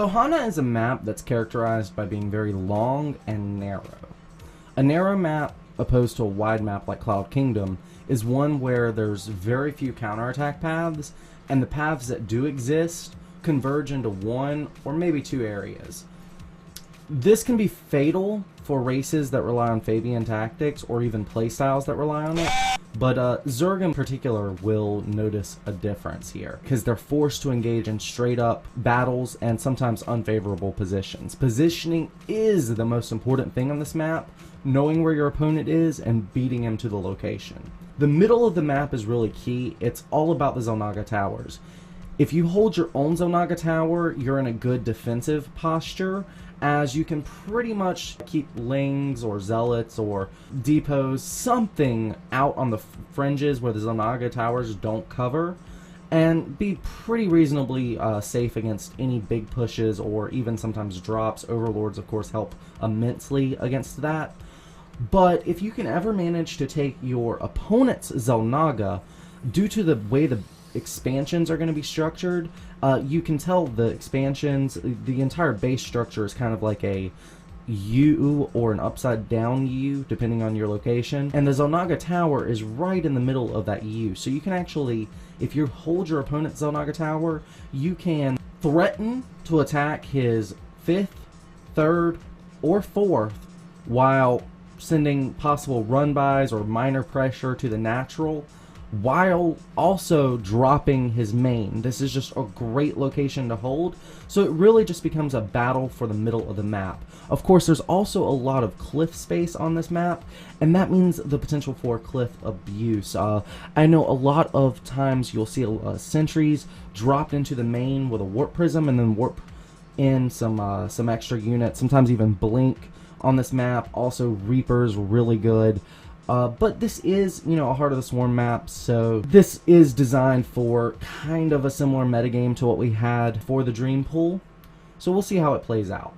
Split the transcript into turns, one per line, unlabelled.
Ohana is a map that's characterized by being very long and narrow. A narrow map, opposed to a wide map like Cloud Kingdom, is one where there's very few counterattack paths, and the paths that do exist converge into one or maybe two areas. This can be fatal for races that rely on Fabian tactics or even playstyles that rely on it, but Zerg in particular will notice a difference here because they're forced to engage in straight up battles and sometimes unfavorable positions. Positioning is the most important thing on this map, knowing where your opponent is and beating him to the location. The middle of the map is really key. It's all about the Xel'Naga towers. If you hold your own Xel'Naga tower, you're in a good defensive posture, as you can pretty much keep Lings or Zealots or depots, something out on the fringes where the Xel'Naga towers don't cover, and be pretty reasonably safe against any big pushes or even sometimes drops. Overlords, of course, help immensely against that. But if you can ever manage to take your opponent's Xel'Naga, due to the way the expansions are going to be structured, you can tell the expansions, the entire base structure is kind of like a U or an upside down U depending on your location, and the Xel'Naga tower is right in the middle of that U, so you can actually, if you hold your opponent's Xel'Naga tower, you can threaten to attack his 5th, 3rd, or 4th while sending possible run-bys or minor pressure to the natural, while also dropping his main. This is just a great location to hold, so it really just becomes a battle for the middle of the map. Of course, there's also a lot of cliff space on this map, and that means the potential for cliff abuse. I know a lot of times you'll see sentries dropped into the main with a warp prism and then warp in some extra units, sometimes even blink on this map. Also, Reapers really good. But this is, a Heart of the Swarm map, so this is designed for kind of a similar metagame to what we had for the Dream Pool. So we'll see how it plays out.